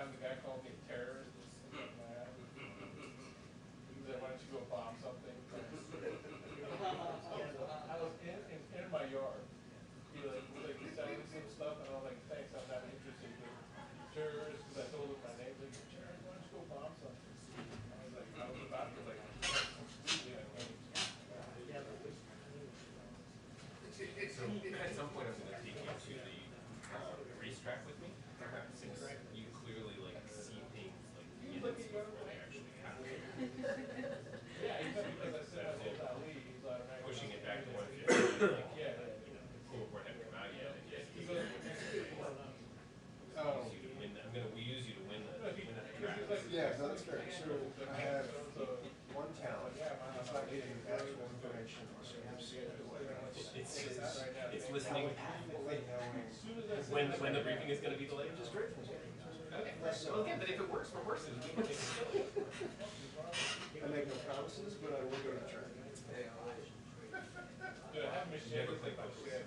time the guy called me a terrorist. He said, why don't you go bomb something? I was in my yard. He was like selling some stuff, and I was like, thanks, I'm not interested in terrorists, because I told him my name. Like, terrorist, why don't you go bomb something? I was like, I was about to like completely unhinged. So at some point I'm going to take you to the racetrack with me, since you clearly like see things like minutes before they actually happen. Yeah, because I said I told Ali, he's automatically Pushing it back to 150, like, yeah. you know, the full report hadn't come out yet, and yet He he's goes, I'm going to use you to win the track. Yeah, no, that's fair. So I have one town that's not getting actual information, so I'm seeing it away. It's listening Painfully knowing when the briefing is going to be delayed. just great for me. Okay. Well, again, but if it works for horses, we can take it. I make no promises, but I will go to track. Dude, I have Michelle Never play like horses. shit.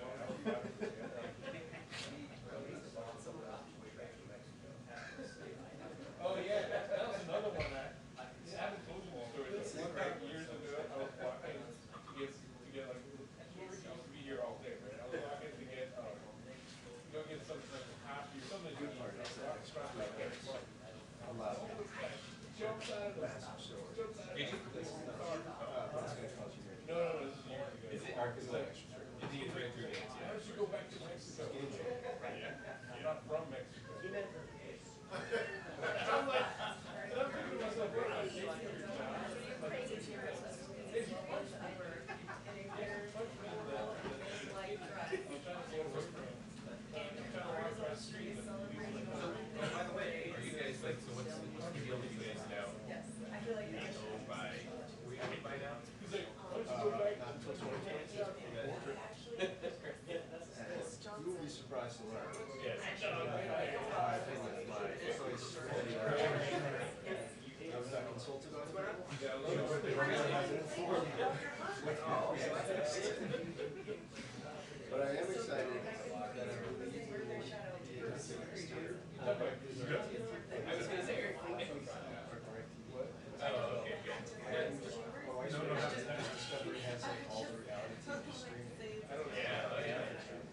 Oh yeah, that was another one that I haven't told you the story. But one time years ago, I was walking to get like George used to be here all day, right? I was walking to get go get something like a coffee or something to do. I was walking across that way. I'm loud. Jumps out of the Massive story. Did you? That's going to cause you No, this is years ago. Is it? Because I extra trigger. Did you ran through Nancy? Why don't you go back to Mexico? Yeah. I'm not from Mexico. I'm like, and I'm thinking to myself, what am I taking your job? By the way, are you guys like, so what's the deal with you guys now? Yes, I feel like Being owned by, were you owned by now? He's like, why don't you go back? Not until 2020. You will be surprised to learn. Yes. I think that my choice fully I was not consulted on Twitter. But I am excited that I believe it is next year. I was going to say, oh, okay, good. And my wife's Discovery has like all the reality TV streaming. Yeah, oh yeah.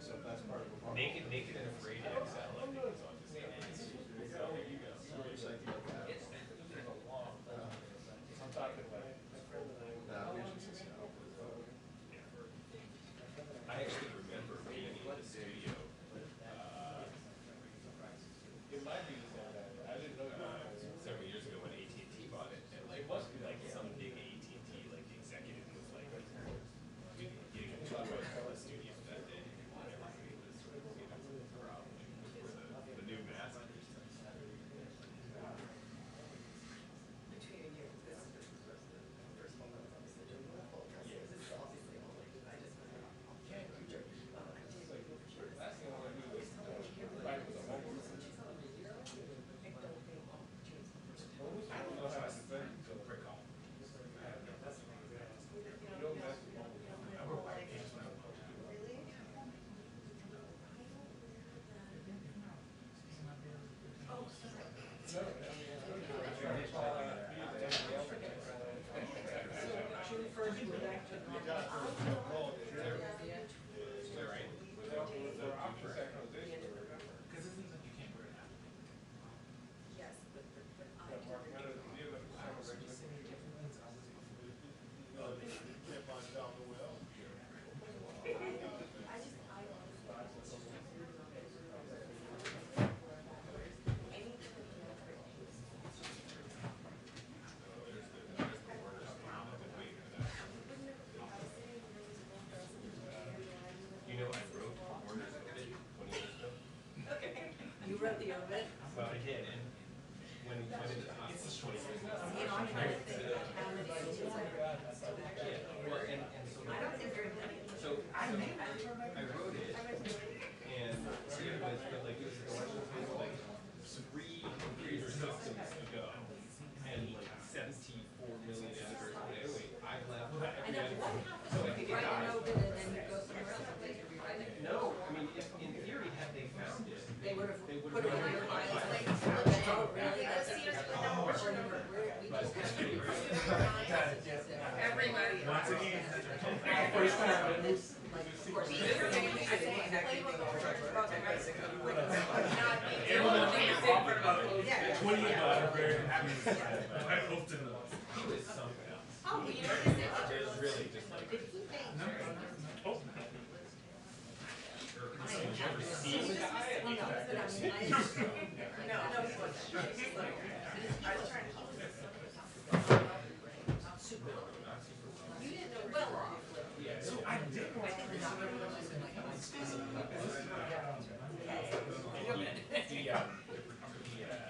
So that's part of the problem. Naked and Afraid XL, I think is on Discovery. So there you go. Super excited about that. I'm talking about it. I actually remember being in the studio It might be the same guy. I didn't know that. several years ago when AT&T bought it, and like, It must be like some big AT&T like executive was like getting a tour of the studio that day. And everybody was sort of, you know, before the new mask. between you, this is the first one that was obviously doing the full dress. This is obviously only, I just went out. Last thing I want to do is fight with a homeless. Homeless people know how to defend themselves. Great call. You don't mess with homeless. Really? Oh, sorry. No, I mean, June 1st, we're back to Is that right? for option sacralization. Because it seems like you can't wear that. Yes, but I Yeah, Mark, how does it deal with the I was sacralization? just saying different things. I was like, You know, I wrote Warner's obit 20 years ago. Okay. You wrote the obit? Well, I did, and when he went into the hospital 20 years ago. You know, I'm trying to think about how many pages I read. Well, and so I don't think very many. So I wrote it, and so it was like, it was like 3 computer systems ago, and like 74 million editors. Anyway, I left. I know, what happens if you write an obit and then you go somewhere else and later rewrite it? No, I mean, if, in theory, had they found it, They would have they would put it have in your done files it. later. Oh, really? I hope to know. He was something else. Oh, well, you know what It was really just like. Did he think? No, no, no. Oh. No, he wasn't. I was trying to call him. Super low. You didn't know well off. So I did watch Tracy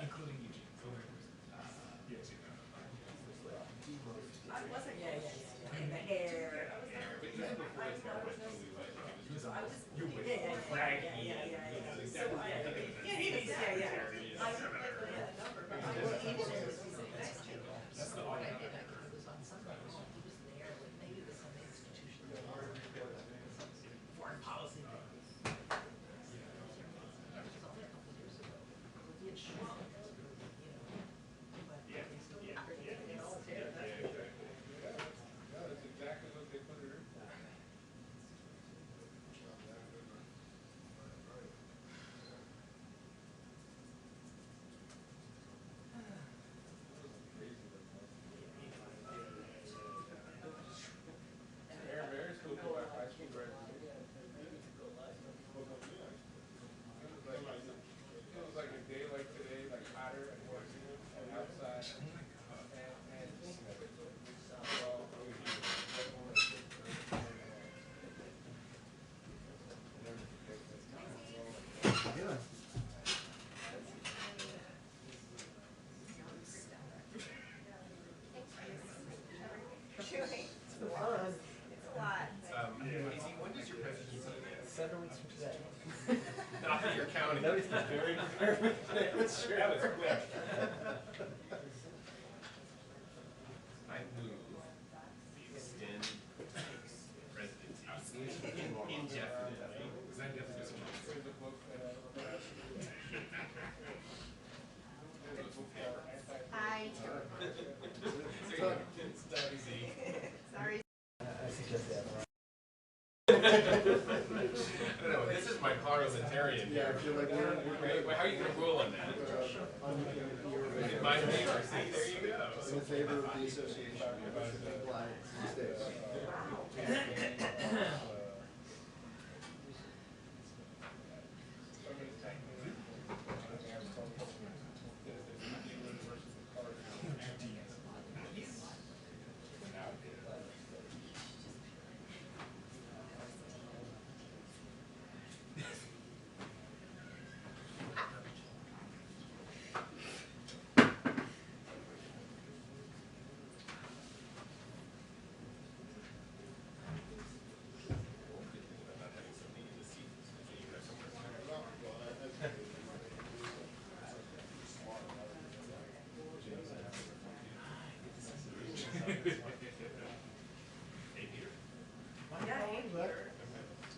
including Eugene. Yes, you know. I wasn't, yeah. And the hair. But even before his hair was totally white, he was So I was, you were yeah. craggy. Yeah, he was, yeah. I was like, the number, but I wasn't even in this next to him. That's the audio. Foreign policy. That's exactly what they put it in. Mary still go back high school graduate. It was like a day like today, like hotter and more and outside. And It's a lot. Casey, when does your presidency end? 7 weeks from today. Not that you're counting. That was very determined. That was quick. I move the extend presidency indefinitely. Is that definitely there's a book that I, sorry. I suggest that. I don't know, this is my parliamentarian Yeah, I here. feel like we're Right, how are you gonna rule on that? In my favor, see, there you go. in favor of the association of comply these days.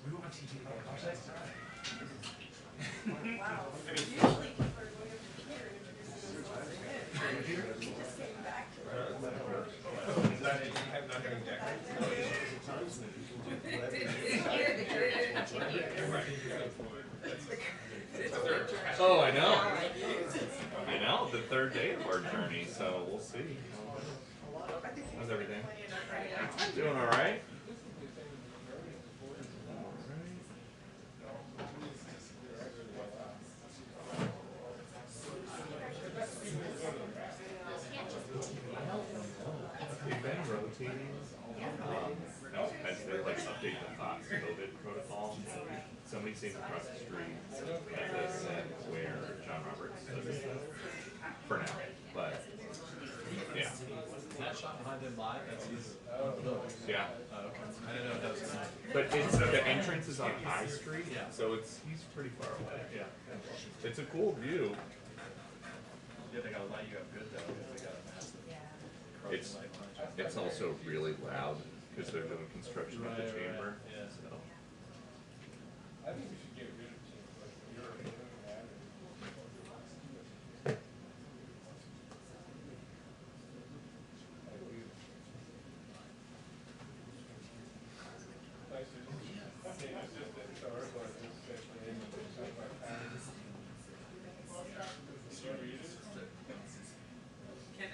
We were on TV. Wow. Usually people are going over here and introducing themselves. He just came back to it. Not having decorations. Oh, I know. I know, the third day of our journey, so we'll see. How's everything? Doing all right? They've been rotating as they like update the Fox COVID protocol. Somebody stays across the street at the set where John Roberts lives for now, but yeah. That shot behind him live, that's his. Yeah. Oh, okay. I didn't know if that was his. But it's the entrance is on High Street, so he's pretty far away. Yeah. It's a cool view. Yeah, they gotta light you up good though, because they got a massive. It's light behind you. it's also really loud because they're doing construction at the chamber. Yeah. So. I think we should get rid of things like Europe. Can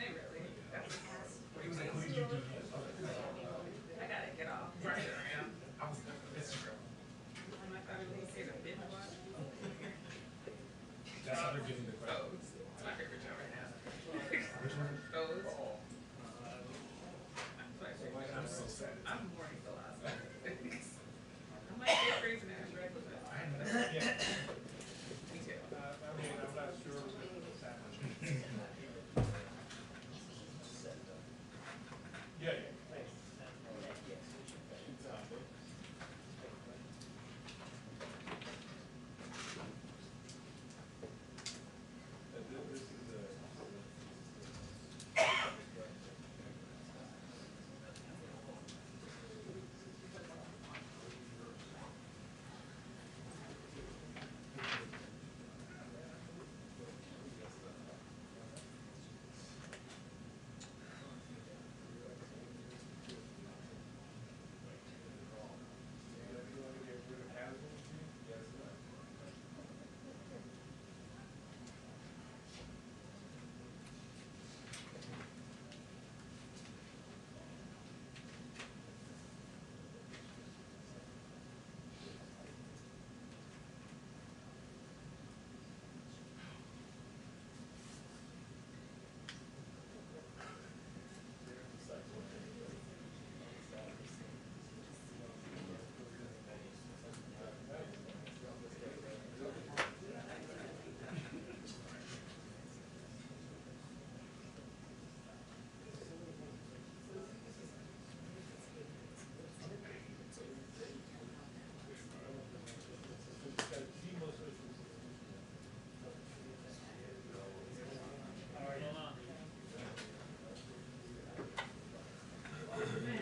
That's how they're getting the question. Oh, it's my favorite show right now. Which one? Oh, it's all. I'm so sad. I'm mourning the last one. I'm like, get crazy now, right? I know. Yeah. Me too. I mean, I'm not sure what's happening. Yeah, yeah. This is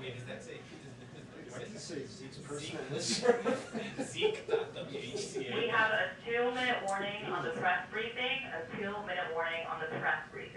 Wait, does that say? Why does it say Zeke's personal list? Zeke.whca. We have a 2-minute warning on the press briefing, a 2-minute warning on the press briefing.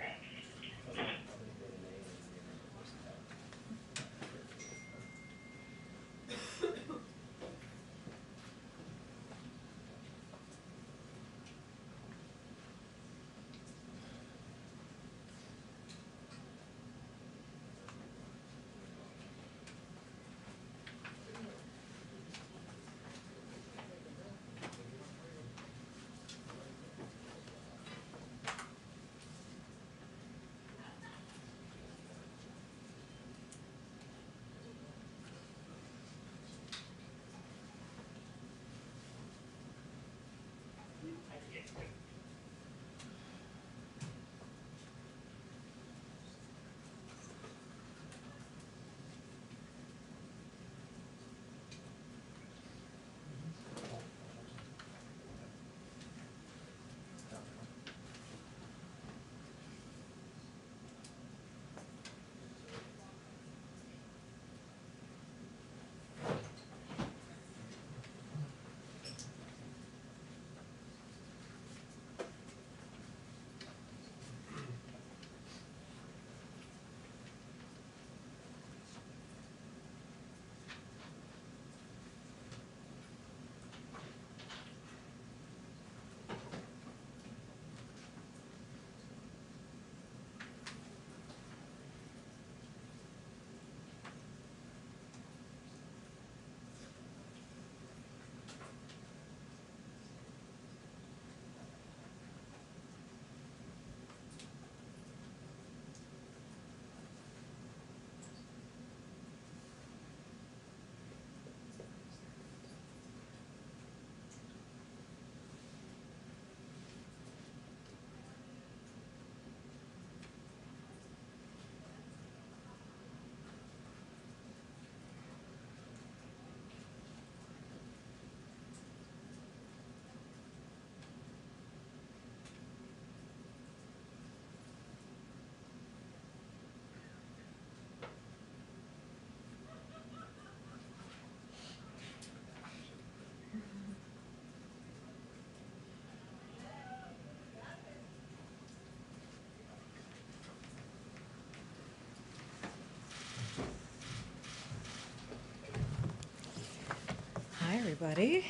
Hi, everybody.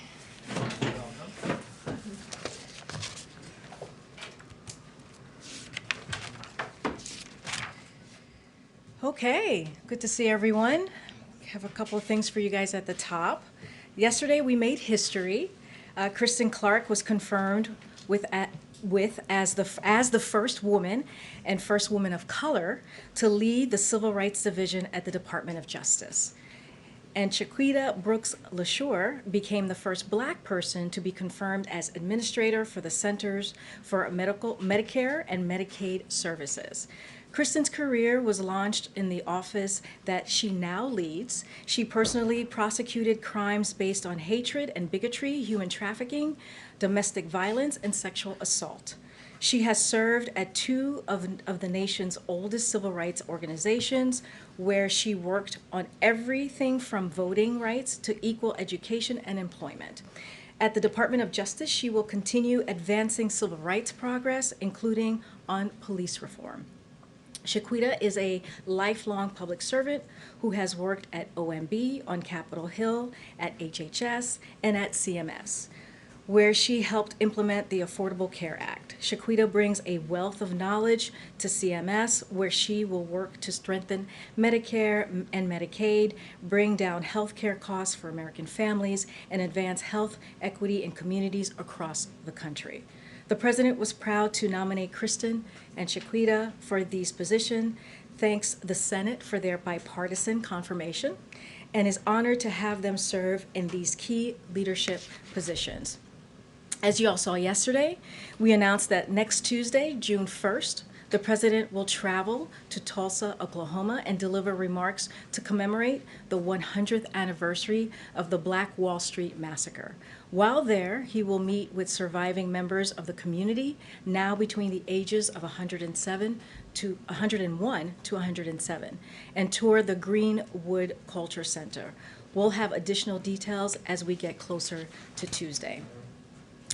Okay, good to see everyone. Have a couple of things for you guys at the top. Yesterday we made history. Kristen Clark was confirmed as the first woman and first woman of color to lead the Civil Rights Division at the Department of Justice. And Shaquita Brooks LaSure became the first Black person to be confirmed as administrator for the Centers for Medicare and Medicaid Services. Kristen's career was launched in the office that she now leads. She personally prosecuted crimes based on hatred and bigotry, human trafficking, domestic violence, and sexual assault. She has served at two of the nation's oldest civil rights organizations, where she worked on everything from voting rights to equal education and employment. At the Department of Justice, she will continue advancing civil rights progress, including on police reform. Shaquita is a lifelong public servant who has worked at OMB, on Capitol Hill, at HHS, and at CMS, where she helped implement the Affordable Care Act. Shaquita brings a wealth of knowledge to CMS, where she will work to strengthen Medicare and Medicaid, bring down health care costs for American families, and advance health equity in communities across the country. The president was proud to nominate Kristen and Shaquita for these positions, thanks the Senate for their bipartisan confirmation, and is honored to have them serve in these key leadership positions. As you all saw yesterday, we announced that next Tuesday, June 1st, the president will travel to Tulsa, Oklahoma, and deliver remarks to commemorate the 100th anniversary of the Black Wall Street Massacre. While there, he will meet with surviving members of the community, now between the ages of 101 to 107, and tour the Greenwood Culture Center. We'll have additional details as we get closer to Tuesday.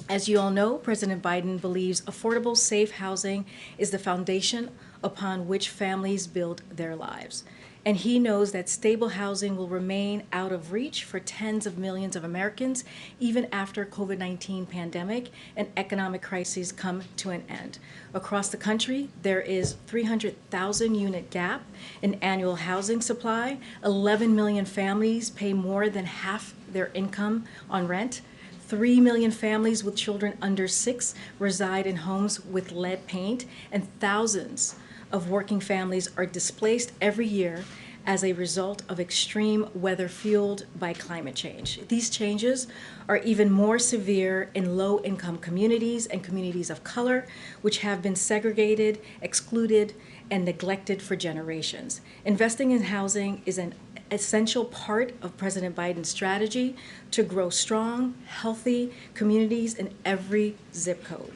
As you all know, President Biden believes affordable, safe housing is the foundation upon which families build their lives. And he knows that stable housing will remain out of reach for tens of millions of Americans, even after COVID-19 pandemic and economic crises come to an end. Across the country, there is 300,000 unit gap in annual housing supply. 11 million families pay more than half their income on rent. 3 million families with children under 6 reside in homes with lead paint, and thousands of working families are displaced every year as a result of extreme weather fueled by climate change. These changes are even more severe in low-income communities and communities of color, which have been segregated, excluded, and neglected for generations. Investing in housing is an essential part of President Biden's strategy to grow strong, healthy communities in every zip code.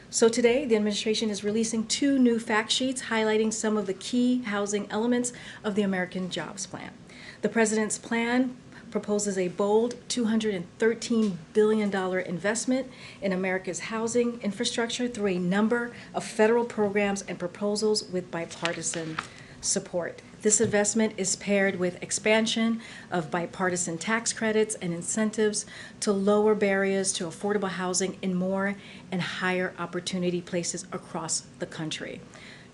So today, the administration is releasing 2 new fact sheets highlighting some of the key housing elements of the American Jobs Plan. The president's plan proposes a bold $213 billion investment in America's housing infrastructure through a number of federal programs and proposals with bipartisan support. This investment is paired with expansion of bipartisan tax credits and incentives to lower barriers to affordable housing in more and higher opportunity places across the country.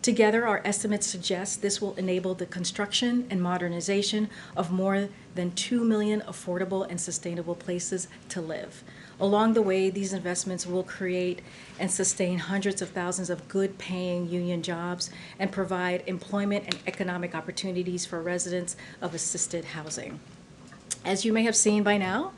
Together, our estimates suggest this will enable the construction and modernization of more than 2 million affordable and sustainable places to live. Along the way, these investments will create and sustain hundreds of thousands of good-paying union jobs and provide employment and economic opportunities for residents of assisted housing. As you may have seen by now,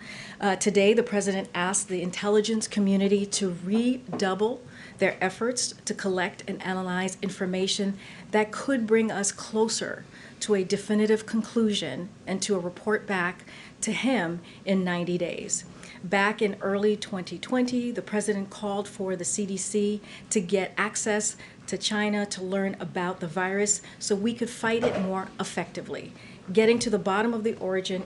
today the president asked the intelligence community to redouble their efforts to collect and analyze information that could bring us closer to a definitive conclusion and to a report back to him in 90 days. Back in early 2020, the president called for the CDC to get access to China to learn about the virus so we could fight it more effectively. Getting to the bottom of the origin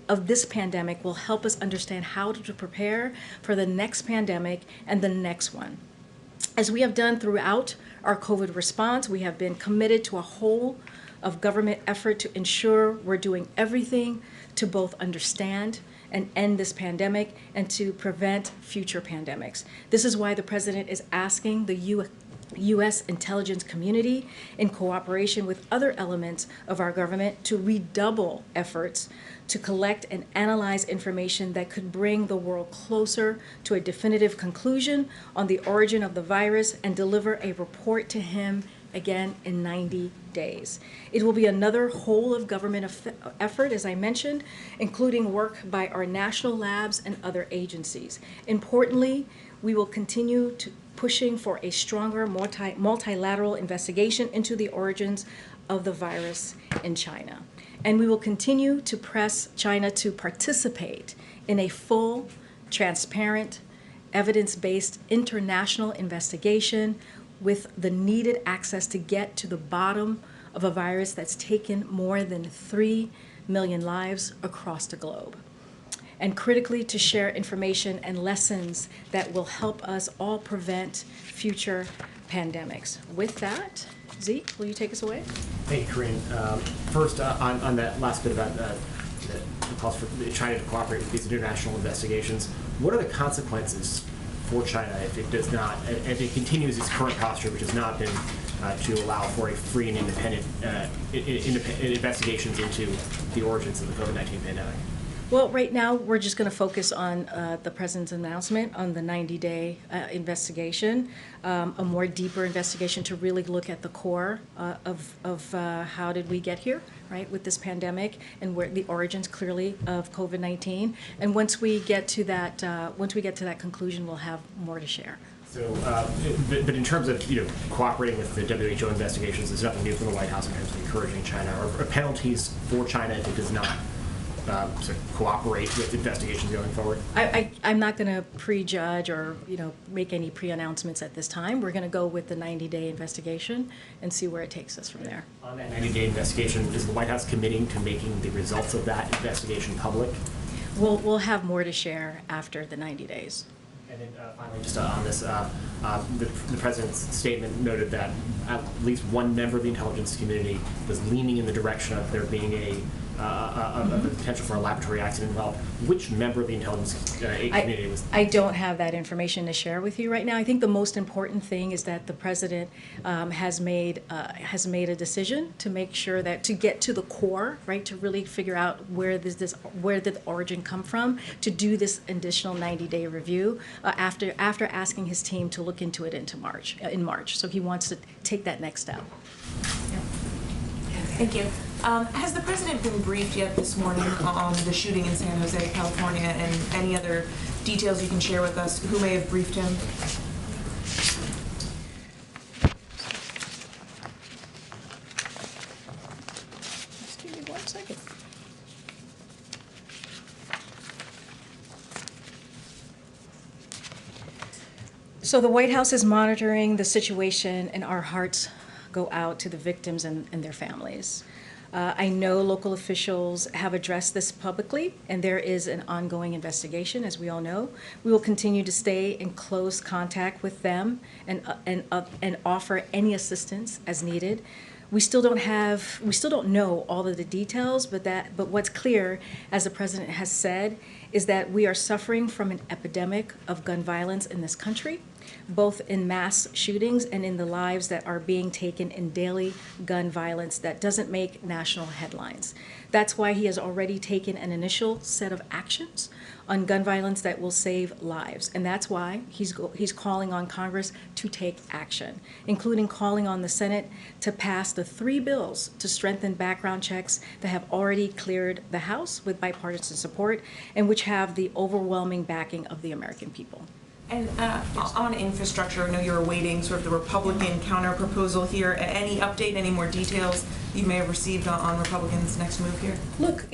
of this pandemic will help us understand how to prepare for the next pandemic and the next one. As we have done throughout our COVID response, we have been committed to a whole of government effort to ensure we're doing everything to both understand and end this pandemic and to prevent future pandemics. This is why the president is asking the U.S. intelligence community, in cooperation with other elements of our government, to redouble efforts to collect and analyze information that could bring the world closer to a definitive conclusion on the origin of the virus and deliver a report to him again in 90 days. It will be another whole of government effort, as I mentioned, including work by our national labs and other agencies. Importantly, we will continue to pushing for a stronger multilateral investigation into the origins of the virus in China. And we will continue to press China to participate in a full, transparent, evidence-based international investigation with the needed access to get to the bottom of a virus that's taken more than 3 million lives across the globe. And critically, to share information and lessons that will help us all prevent future pandemics. With that, Zeke, will you take us away? Thank you, Karine. First, on that last bit about the calls for China to cooperate with these international investigations, what are the consequences for China if it does not, if it continues its current posture, which has not been to allow for a free and independent investigations into the origins of the COVID-19 pandemic? Well, right now, we're just going to focus on the President's announcement on the 90-day investigation, a more deeper investigation to really look at the core of how did we get here, right, with this pandemic, and where the origins clearly of COVID-19. And once we get to that, conclusion, we'll have more to share. So, but in terms of cooperating with the WHO investigations, there's nothing new from the White House in terms of encouraging China or penalties for China if it does not to cooperate with investigations going forward? I'm not going to prejudge or make any pre-announcements at this time. We're going to go with the 90-day investigation and see where it takes us from there. On that 90-day investigation, is the White House committing to making the results of that investigation public? We'll have more to share after the 90 days. And then finally, just on this, the President's statement noted that at least one member of the intelligence community was leaning in the direction of there being a potential for a laboratory accident involved. Which member of the intelligence community was? I don't have that information to share with you right now. I think the most important thing is that the President has made a decision to make sure that to get to the core, right, to really figure out where did the origin come from, to do this additional 90-day review after asking his team to look into it in March. So he wants to take that next step. Yeah. Thank you. Has the President been briefed yet this morning on the shooting in San Jose, California, and any other details you can share with us? Who may have briefed him? Just give me 1 second. So the White House is monitoring the situation, and our hearts go out to the victims and their families. I know local officials have addressed this publicly, and there is an ongoing investigation, as we all know. We will continue to stay in close contact with them and offer any assistance as needed. We still don't know all of the details, but what's clear, as the President has said, is that we are suffering from an epidemic of gun violence in this country, both in mass shootings and in the lives that are being taken in daily gun violence that doesn't make national headlines. That's why he has already taken an initial set of actions on gun violence that will save lives. And that's why he's calling on Congress to take action, including calling on the Senate to pass the 3 bills to strengthen background checks that have already cleared the House with bipartisan support and which have the overwhelming backing of the American people. And on infrastructure, I know you're awaiting sort of the Republican counter proposal here. Any update, any more details you may have received on Republicans' next move here? Look,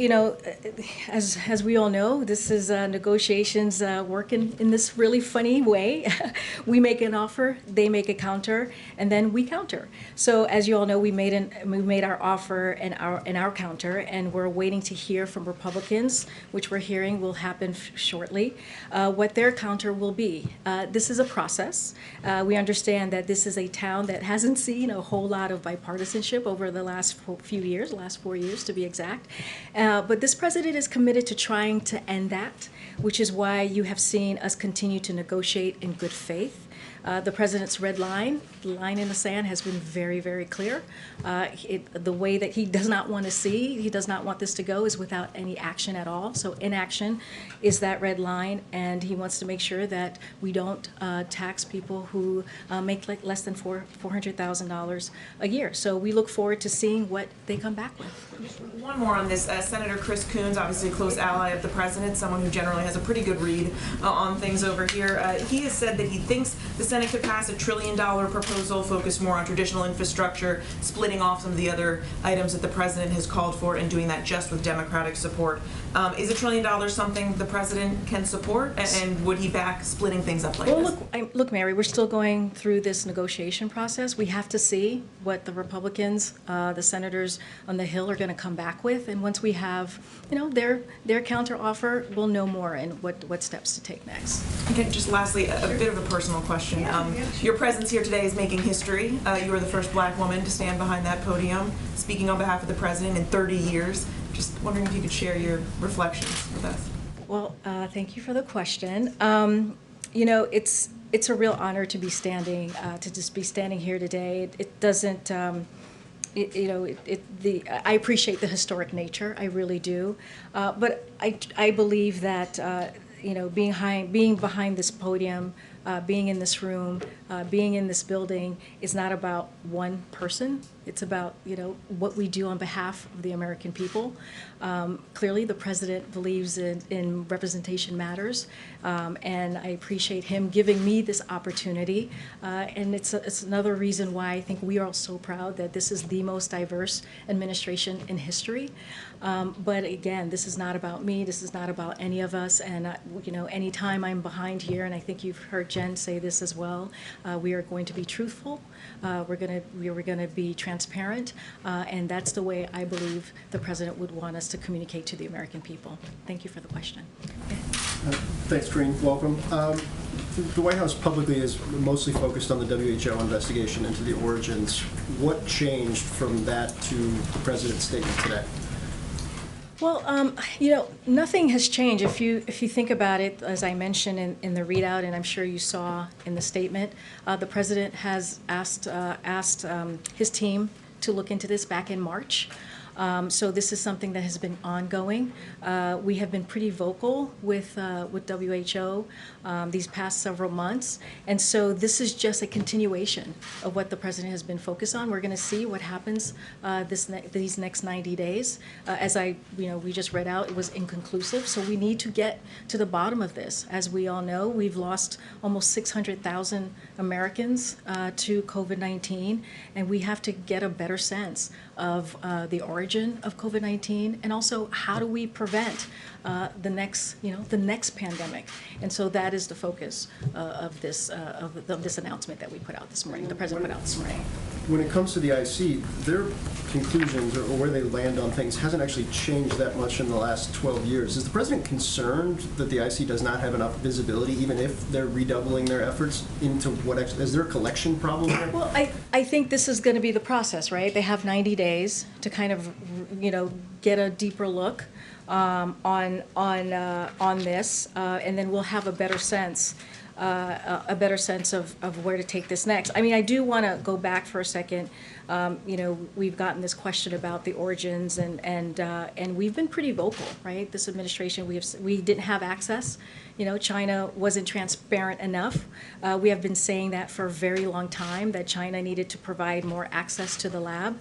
as we all know, this is negotiations working in this really funny way. We make an offer, they make a counter, and then we counter. So as you all know, we made our offer and our counter, and we're waiting to hear from Republicans, which we're hearing will happen shortly, what their counter will be. This is a process. We understand that this is a town that hasn't seen a whole lot of bipartisanship over the last few years, last 4 years to be exact. But this President is committed to trying to end that, which is why you have seen us continue to negotiate in good faith. The president's red line, the line in the sand, has been very, very clear. The way that he does not want to see, he does not want this to go, is without any action at all. So inaction is that red line, and he wants to make sure that we don't tax people who make like less than $400,000 a year. So we look forward to seeing what they come back with. One more on this. Senator Chris Coons, obviously a close ally of the president, someone who generally has a pretty good read on things over here. He has said that he thinks the Senate could pass $1 trillion proposal focused more on traditional infrastructure, splitting off some of the other items that the president has called for, and doing that just with Democratic support. Is $1 trillion something the president can support, and would he back splitting things up like this? Well, look, Mary, we're still going through this negotiation process. We have to see what the Republicans, the senators on the Hill, are going to come back with, and once we have, their counter offer, we'll know more and what steps to take next. Okay, just lastly, a bit of a personal question. Your presence here today is making history. You are the first Black woman to stand behind that podium, speaking on behalf of the president in 30 years. Just wondering if you could share your reflections with us. Well, thank you for the question. It's a real honor to be standing, to just be standing here today. It doesn't, I appreciate the historic nature, I really do. But I believe that, being behind this podium, being in this room, being in this building is not about one person. It's about, what we do on behalf of the American people. Clearly, the president believes in representation matters, and I appreciate him giving me this opportunity. And it's another reason why I think we are all so proud that this is the most diverse administration in history. But again, this is not about me. This is not about any of us. And anytime I'm behind here, and I think you've heard Jen say this as well, we are going to be truthful. We're going to be transparent, and that's the way I believe the president would want us to communicate to the American people. Thank you for the question. Thanks, Karine. Welcome. The White House publicly is mostly focused on the WHO investigation into the origins. What changed from that to the president's statement today? Well, nothing has changed. If you think about it, as I mentioned in the readout, and I'm sure you saw in the statement, the president has asked his team to look into this back in March. So this is something that has been ongoing. We have been pretty vocal with WHO these past several months, and so this is just a continuation of what the president has been focused on. We're going to see what happens these next 90 days. As we just read out, it was inconclusive, so we need to get to the bottom of this. As we all know, we've lost almost 600,000 Americans to COVID-19, and we have to get a better sense of the origin of COVID-19, and also how do we prevent the next pandemic. And so that is the focus of this announcement that we put out this morning, the president put out this morning. When it comes to the IC, their conclusions or where they land on things hasn't actually changed that much in the last 12 years. Is the president concerned that the IC does not have enough visibility, even if they're redoubling their efforts into what is there a collection problem there? Well, I think this is going to be the process, right? They have 90 days to kind of, get a deeper look on this, and then we'll have a better sense of where to take this next. I mean, I do want to go back for a second. We've gotten this question about the origins, and we've been pretty vocal, right? This administration, we didn't have access. China wasn't transparent enough. We have been saying that for a very long time, that China needed to provide more access to the lab,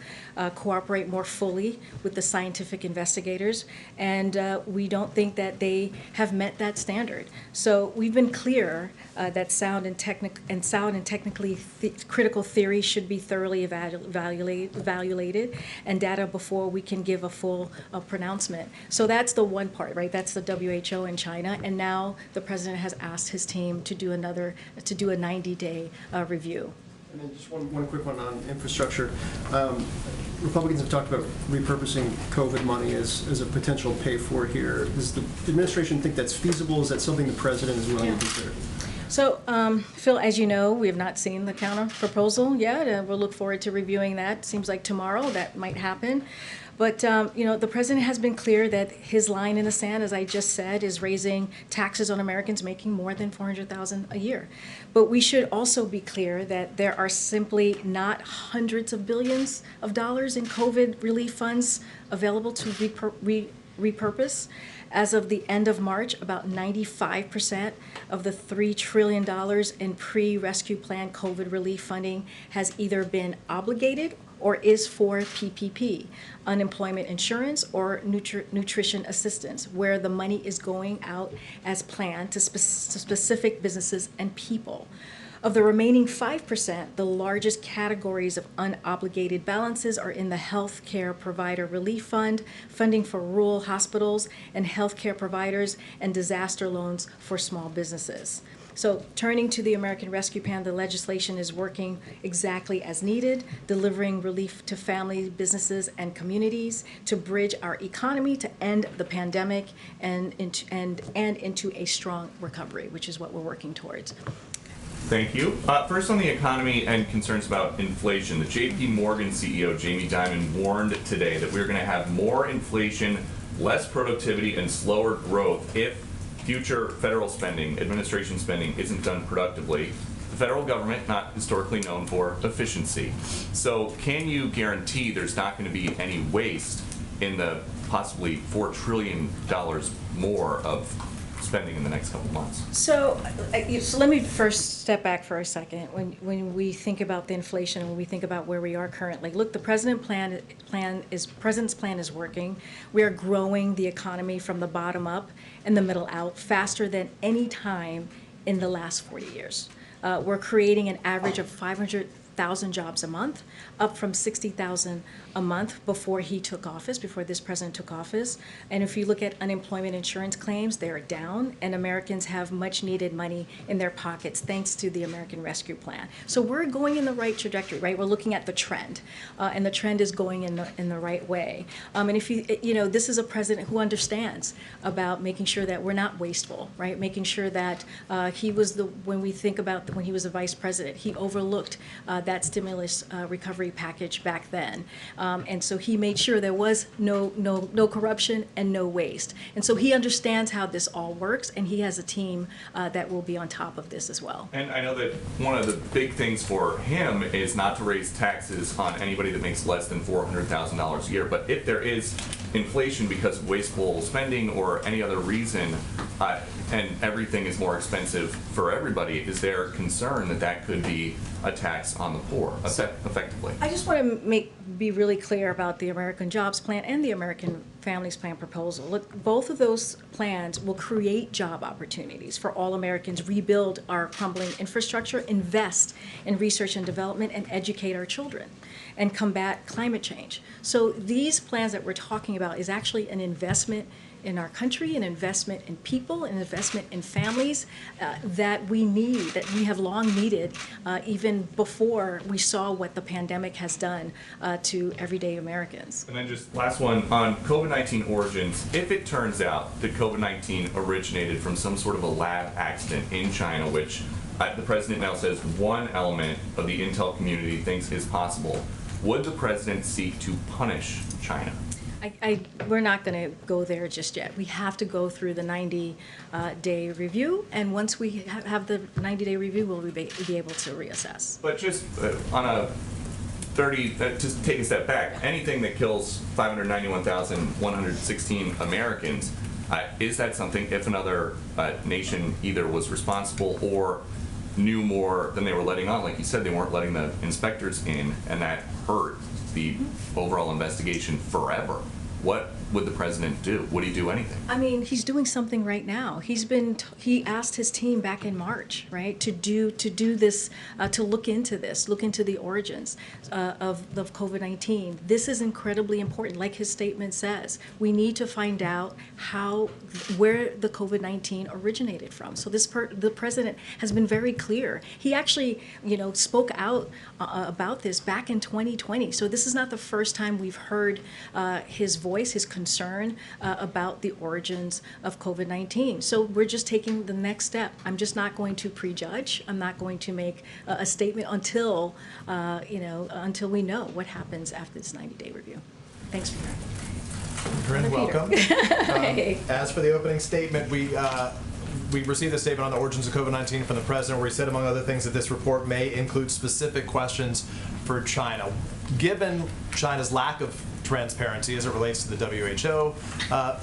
cooperate more fully with the scientific investigators, and we don't think that they have met that standard. So we've been clear that sound and technically critical theory should be thoroughly evaluated, and data before we can give a full pronouncement. So that's the one part, right? That's the WHO in China, and now the president has asked his team to do a 90-day review. And then just one quick one on infrastructure. Republicans have talked about repurposing COVID money as a potential pay for here. Does the administration think that's feasible? Is that something the president is willing to consider? So, Phil, as you know, we have not seen the counter proposal yet. We'll look forward to reviewing that. Seems like tomorrow that might happen. But, the president has been clear that his line in the sand, as I just said, is raising taxes on Americans making more than $400,000 a year. But we should also be clear that there are simply not hundreds of billions of dollars in COVID relief funds available to repurpose. As of the end of March, about 95% of the $3 trillion in pre-rescue plan COVID relief funding has either been obligated or is for PPP, unemployment insurance or nutrition assistance, where the money is going out as planned to specific businesses and people. Of the remaining 5%, the largest categories of unobligated balances are in the Healthcare Provider Relief Fund, funding for rural hospitals and healthcare providers, and disaster loans for small businesses. So turning to the American Rescue Plan, the legislation is working exactly as needed, delivering relief to families, businesses, and communities to bridge our economy to end the pandemic and into a strong recovery, which is what we're working towards. Thank you. First on the economy and concerns about inflation. The JP Morgan CEO, Jamie Dimon, warned today that we're going to have more inflation, less productivity, and slower growth if future federal spending, administration spending, isn't done productively. The federal government, not historically known for efficiency. So can you guarantee there's not going to be any waste in the possibly $4 trillion more of spending in the next couple months? So let me first step back for a second. When we think about the inflation and when we think about where we are currently, look, the president's plan is working. We are growing the economy from the bottom up and the middle out faster than any time in the last 40 years. We're creating an average of 500,000 jobs a month, up from 60,000 a month before he took office, before this president took office. And if you look at unemployment insurance claims, they're down, and Americans have much needed money in their pockets thanks to the American Rescue Plan. So we're going in the right trajectory, right? We're looking at the trend, and the trend is going in the right way. And if this is a president who understands about making sure that we're not wasteful, right? Making sure that he was when we think about when he was a vice president, he overlooked that stimulus recovery package back then. And so he made sure there was no corruption and no waste. And so he understands how this all works, and he has a team that will be on top of this as well. And I know that one of the big things for him is not to raise taxes on anybody that makes less than $400,000 a year. But if there is inflation because of wasteful spending or any other reason, and everything is more expensive for everybody, is there concern that that could be a tax on the poor, effectively? I just want to be really clear about the American Jobs Plan and the American Families Plan proposal. Look, both of those plans will create job opportunities for all Americans, rebuild our crumbling infrastructure, invest in research and development, and educate our children, and combat climate change. So these plans that we're talking about is actually an investment in our country, an investment in people, an investment in families that we need, that we have long needed, even before we saw what the pandemic has done to everyday Americans. And then just last one on COVID-19 origins. If it turns out that COVID-19 originated from some sort of a lab accident in China, which the president now says one element of the intel community thinks is possible, would the president seek to punish China? We're not going to go there just yet. We have to go through the 90-day review, and once we have the 90-day review, we'll be able to reassess. But just on a just take a step back, anything that kills 591,116 Americans, is that something, if another nation either was responsible or knew more than they were letting on, like you said, they weren't letting the inspectors in, and that hurt the overall investigation forever, what would the president do? Would he do anything? I mean, he's doing something right now. He asked his team back in March, right, to do this, to look into this, look into the origins of COVID-19. This is incredibly important. Like his statement says, we need to find out where the COVID-19 originated from. So the president has been very clear. He actually, spoke out about this back in 2020. So this is not the first time we've heard his voice, his concern about the origins of COVID-19. So we're just taking the next step. I'm just not going to prejudge. I'm not going to make a statement until we know what happens after this 90-day review. Thanks for that. Karine, welcome. Hey. As for the opening statement, we received a statement on the origins of COVID-19 from the president, where he said, among other things, that this report may include specific questions for China. Given China's lack of transparency as it relates to the WHO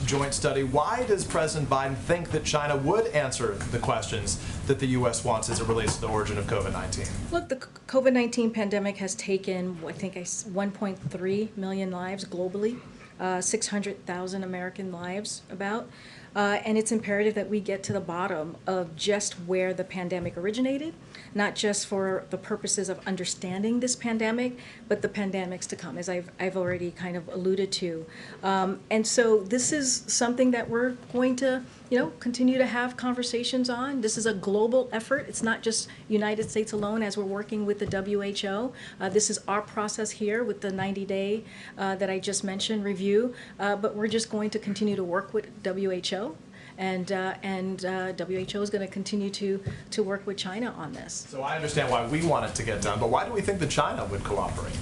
joint study, why does President Biden think that China would answer the questions that the U.S. wants as it relates to the origin of COVID-19? Look, the COVID-19 pandemic has taken, I think, 1.3 million lives globally, 600,000 American lives about. And it's imperative that we get to the bottom of just where the pandemic originated, not just for the purposes of understanding this pandemic, but the pandemics to come, as I've already kind of alluded to. And so this is something that we're going to, continue to have conversations on. This is a global effort. It's not just United States alone as we're working with the WHO. This is our process here with the 90-day that I just mentioned review. But we're just going to continue to work with WHO. And WHO is going to continue to work with China on this. So I understand why we want it to get done, but why do we think that China would cooperate?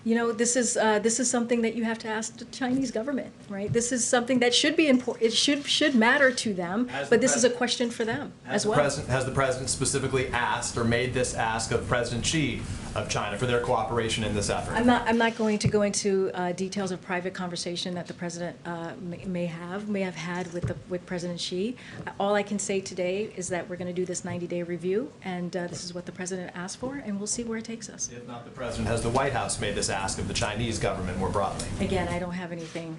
This is something that you have to ask the Chinese government, right? This is something that should be important. It should matter to them, but this is a question for them as well. Has the president specifically asked or made this ask of President Xi of China for their cooperation in this effort? I'm not going to go into details of private conversation that the president may have had with President Xi. All I can say today is that we're going to do this 90-day review, and this is what the president asked for, and we'll see where it takes us. If not the president, has the White House made this ask of the Chinese government more broadly? Again, I don't have anything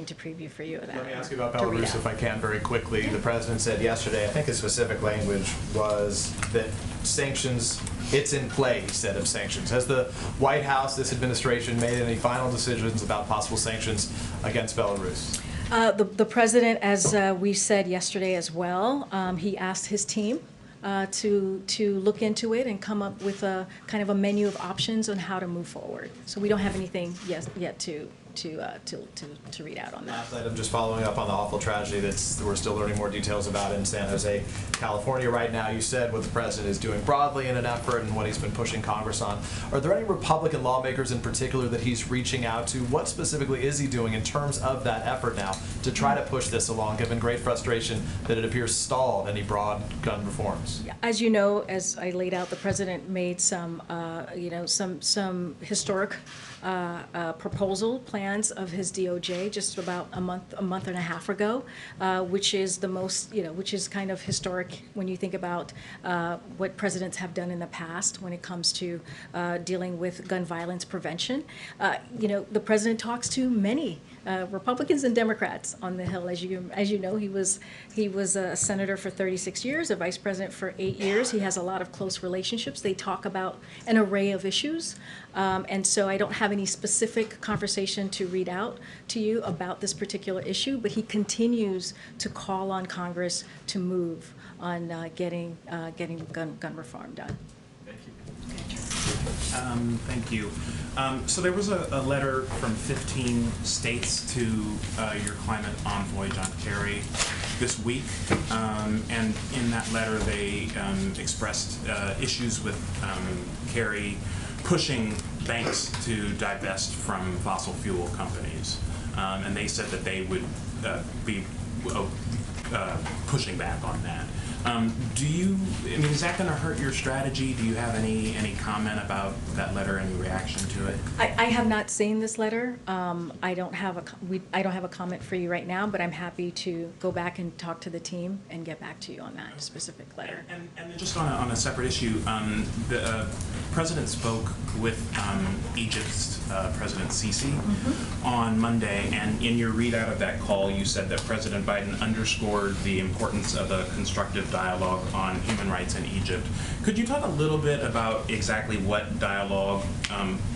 to preview for you of that. Let me ask you about Belarus, if I can, very quickly. The president said yesterday, I think his specific language was that sanctions, it's in play, he said, of sanctions. Has the White House, this administration, made any final decisions about possible sanctions against Belarus? The president, as we said yesterday as well, he asked his team to look into it and come up with a kind of a menu of options on how to move forward. So we don't have anything yet to read out on that. Last item, just following up on the awful tragedy that we're still learning more details about in San Jose, California right now. You said what the president is doing broadly in an effort and what he's been pushing Congress on. Are there any Republican lawmakers in particular that he's reaching out to? What specifically is he doing in terms of that effort now to try to push this along, given great frustration that it appears stalled any broad gun reforms? As you know, as I laid out, the president made some historic proposal plans of his DOJ just about a month and a half ago, which is the most, which is kind of historic when you think about what presidents have done in the past when it comes to dealing with gun violence prevention. The president talks to many Republicans and Democrats on the Hill. As you know, he was a senator for 36 years, a vice president for 8 years. He has a lot of close relationships. They talk about an array of issues, and so I don't have any specific conversation to read out to you about this particular issue. But he continues to call on Congress to move on getting gun reform done. Thank you. So there was a letter from 15 states to your climate envoy, John Kerry, this week. And in that letter, they expressed issues with Kerry pushing banks to divest from fossil fuel companies. And they said that they would be pushing back on that. Is that going to hurt your strategy? Do you have any comment about that letter, any reaction to it? I have not seen this letter. I don't have a comment for you right now, but I'm happy to go back and talk to the team and get back to you on that specific letter. And then just on a separate issue, the president spoke with Egypt's President Sisi on Monday, and in your readout of that call, you said that President Biden underscored the importance of a constructive dialogue on human rights in Egypt. Could you talk a little bit about exactly what dialogue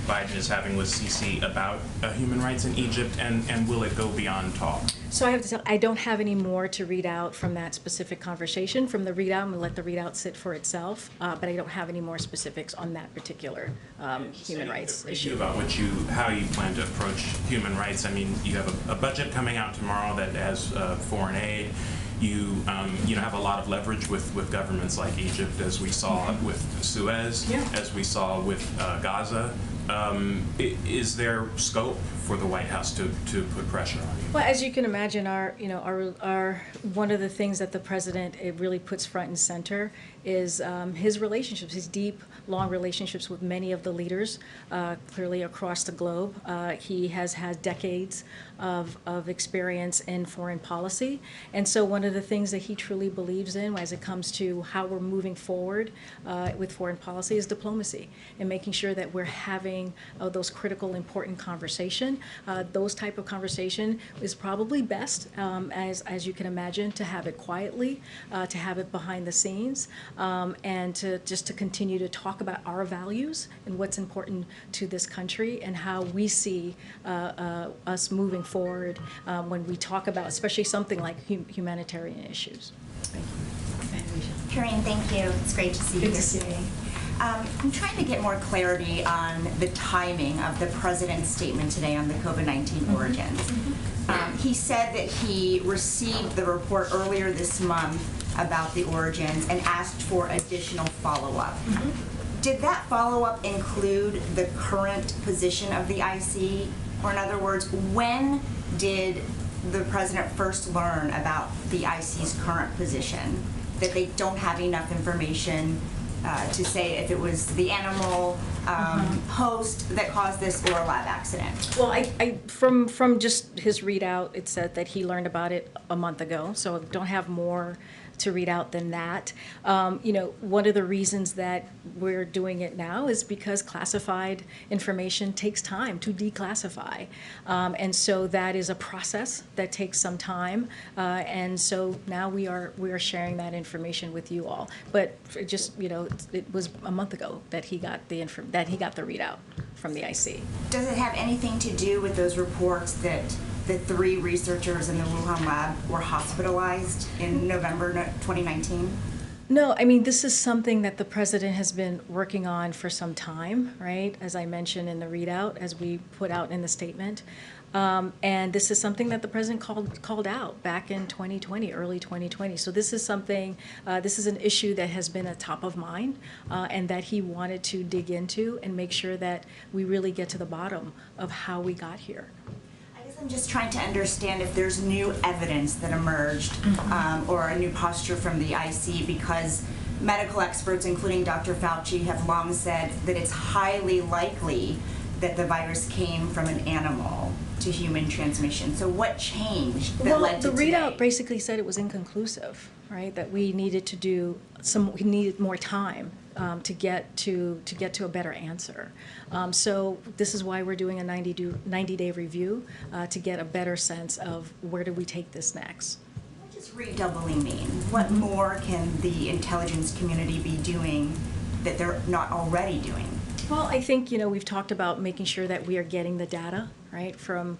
Biden is having with Sisi about human rights in Egypt, and will it go beyond talk? So I have to tell, I don't have any more to read out from that specific conversation. From the readout, I'm going to let the readout sit for itself, but I don't have any more specifics on that particular human rights issue. About how you plan to approach human rights. I mean, you have a budget coming out tomorrow that has foreign aid. You have a lot of leverage with governments like Egypt, as we saw with Suez, as we saw with Gaza. Is there scope for the White House to put pressure on you? Well, as you can imagine, our one of the things that the president really puts front and center is his relationships, his deep, long relationships with many of the leaders, clearly across the globe. He has had decades of experience in foreign policy, and so one of the things that he truly believes in as it comes to how we're moving forward with foreign policy is diplomacy, and making sure that we're having those critical, important conversation. Those type of conversation is probably best, as you can imagine, to have it quietly, to have it behind the scenes, and to continue to talk about our values and what's important to this country and how we see us moving forward when we talk about, especially something like humanitarian issues. Thank you. Karine, thank you. It's great to see you here today. I'm trying to get more clarity on the timing of the president's statement today on the COVID-19 origins. He said that he received the report earlier this month about the origins and asked for additional follow-up. Did that follow-up include the current position of the IC? Or in other words, when did the president first learn about the IC's current position, that they don't have enough information to say if it was the animal host that caused this or a lab accident? Well, from just his readout, it said that he learned about it a month ago, so I don't have more to read out than that. One of the reasons that we're doing it now is because classified information takes time to declassify. And so that is a process that takes some time. And so now we are sharing that information with you all. But it was a month ago that he got the readout from the IC. Does it have anything to do with those reports that the 3 researchers in the Wuhan lab were hospitalized in November 2019? No, I mean, this is something that the president has been working on for some time, right? As I mentioned in the readout, as we put out in the statement. And this is something that the president called out back in 2020, early 2020. So this is something, this is an issue that has been at top of mind and that he wanted to dig into and make sure that we really get to the bottom of how we got here. I'm just trying to understand if there's new evidence that emerged or a new posture from the IC, because medical experts, including Dr. Fauci, have long said that it's highly likely that the virus came from an animal to human transmission. So what changed that led to the today? readout basically said it was inconclusive, right? That we needed to do we needed more time to get to a better answer. So this is why we're doing a 90-day review to get a better sense of where do we take this next. What does redoubling mean? What more can the intelligence community be doing that they're not already doing? Well, I think we've talked about making sure that we are getting the data right from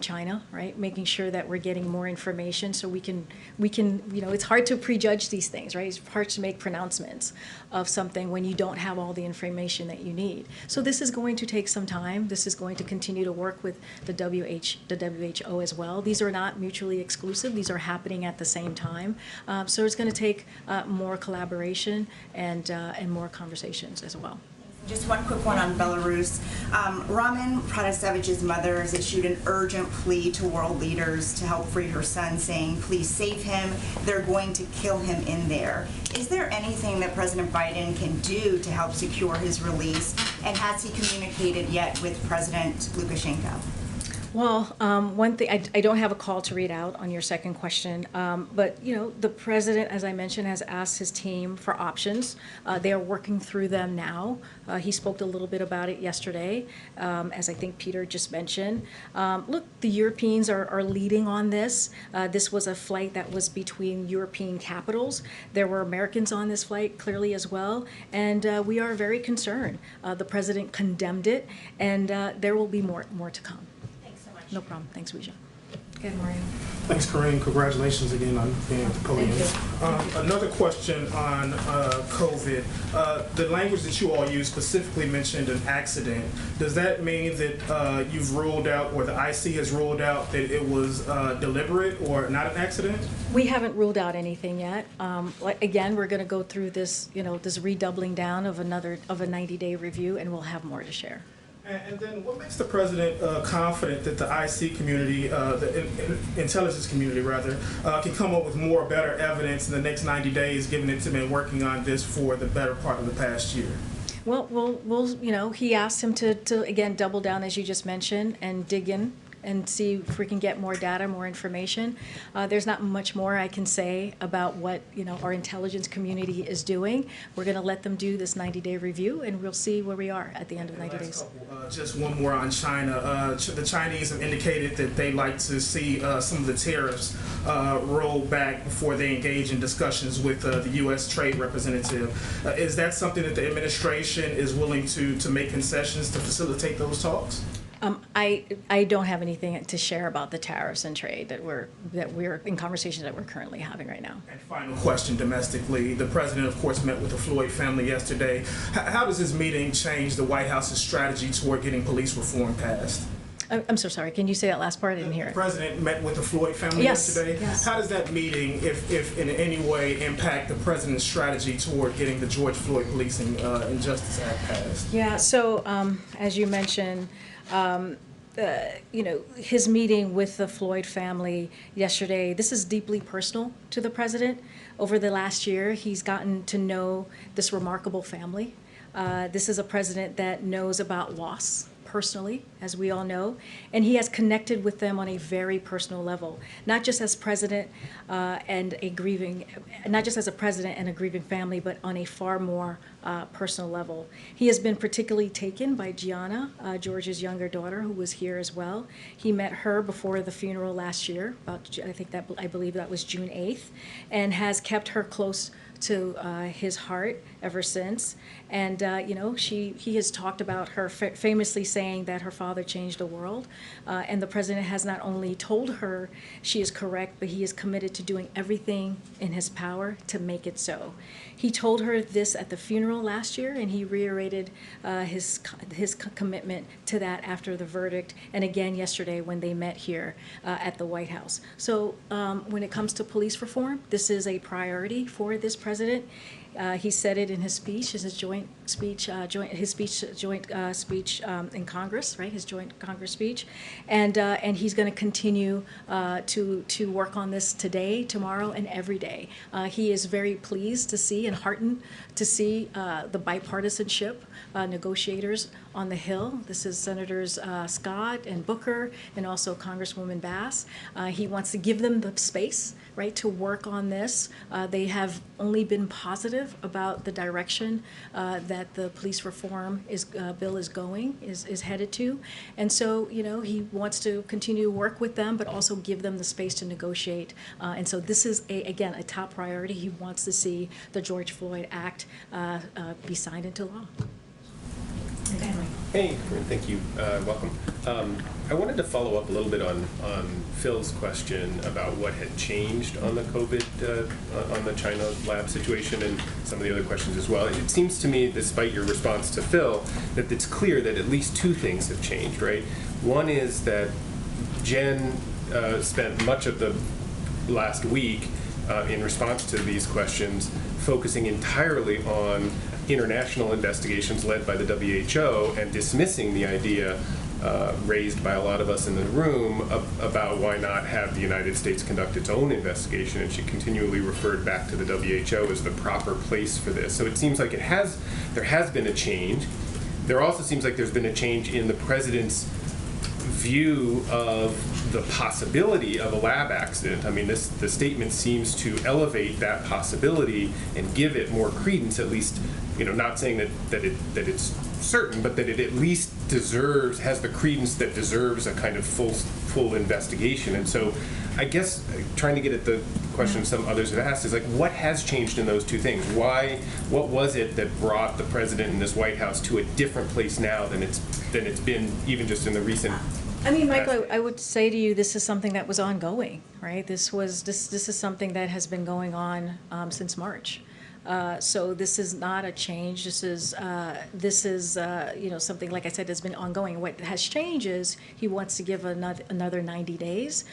China, right? Making sure that we're getting more information so we can it's hard to prejudge these things, right? It's hard to make pronouncements of something when you don't have all the information that you need. So this is going to take some time. This is going to continue to work with the WHO as well. These are not mutually exclusive. These are happening at the same time. So it's going to take more collaboration and more conversations as well. Just one quick one on Belarus. Raman Pratasevich's mother has issued an urgent plea to world leaders to help free her son, saying, please save him. They're going to kill him in there. Is there anything that President Biden can do to help secure his release? And has he communicated yet with President Lukashenko? Well, one thing, I don't have a call to read out on your second question, but the president, as I mentioned, has asked his team for options. They are working through them now. He spoke a little bit about it yesterday, as I think Peter just mentioned. Look, the Europeans are leading on this. This was a flight that was between European capitals. There were Americans on this flight, clearly as well, and we are very concerned. The president condemned it, and there will be more to come. No problem. Thanks, Ouija. Good, Mario. Thanks, Karine. Congratulations again on being at the podium. Another question on COVID. The language that you all use specifically mentioned an accident. Does that mean that you've ruled out, or the IC has ruled out, that it was deliberate or not an accident? We haven't ruled out anything yet. Again, we're going to go through this, this redoubling down of a 90-day review, and we'll have more to share. And then what makes the president confident that the IC community, the intelligence community rather, can come up with more better evidence in the next 90 days, given it's been working on this for the better part of the past year? Well, he asked him to again, double down, as you just mentioned, and dig in and see if we can get more data, more information. There's not much more I can say about what our intelligence community is doing. We're going to let them do this 90-day review, and we'll see where we are at the end of 90 days. Just one more on China. The Chinese have indicated that they like to see some of the tariffs rolled back before they engage in discussions with the U.S. trade representative. Is that something that the administration is willing to make concessions to facilitate those talks? I don't have anything to share about the tariffs and trade that we're in conversations that we're currently having right now. And final question domestically. The president, of course, met with the Floyd family yesterday. How does this meeting change the White House's strategy toward getting police reform passed? I'm so sorry. Can you say that last part? I didn't hear it. The president met with the Floyd family yesterday. Yes. How does that meeting, if in any way, impact the president's strategy toward getting the George Floyd Policing and Justice Act passed? Yeah. So as you mentioned, his meeting with the Floyd family yesterday, this is deeply personal to the president. Over the last year, he's gotten to know this remarkable family. This is a president that knows about loss personally, as we all know, and he has connected with them on a very personal level, not just as president and a grieving family, but on a far more personal level. He has been particularly taken by Gianna, George's younger daughter, who was here as well. He met her before the funeral last year, I believe that was June 8th, and has kept her close to his heart ever since. And he has talked about her famously saying that her father changed the world, and the president has not only told her she is correct, but he is committed to doing everything in his power to make it so. He told her this at the funeral last year, and he reiterated his commitment to that after the verdict, and again yesterday when they met here at the White House. So when it comes to police reform, this is a priority for this president. He said it in his speech, his joint speech in Congress, right? His joint Congress speech, and he's going to continue to work on this today, tomorrow, and every day. He is very pleased to see and heartened to see the bipartisanship negotiators on the Hill. This is Senators Scott and Booker, and also Congresswoman Bass. He wants to give them the space, right, to work on this. They have only been positive about the direction that the police reform bill is headed to, and so he wants to continue to work with them, but also give them the space to negotiate. And so this is again a top priority. He wants to see the George Floyd Act be signed into law. Hey, Karine, thank you. Welcome. I wanted to follow up a little bit on Phil's question about what had changed on the COVID, on the China lab situation, and some of the other questions as well. It seems to me, despite your response to Phil, that it's clear that at least two things have changed, right? One is that Jen spent much of the last week in response to these questions focusing entirely on international investigations led by the WHO and dismissing the idea raised by a lot of us in the room about why not have the United States conduct its own investigation, and she continually referred back to the WHO as the proper place for this. So it seems like there has been a change. There also seems like there's been a change in the president's view of the possibility of a lab accident. I mean, the statement seems to elevate that possibility and give it more credence, at least, not saying that it's certain, but that it at least has the credence that deserves a kind of full investigation. And so I guess trying to get at the question some others have asked is, like, what has changed in those two things? What was it that brought the president and this White House to a different place now than it's been even just in the recent Michael, I would say to you, this is something that was ongoing, right? This is something that has been going on since March. So this is not a change. This is something, like I said, that's been ongoing. What has changed is he wants to give another 90 days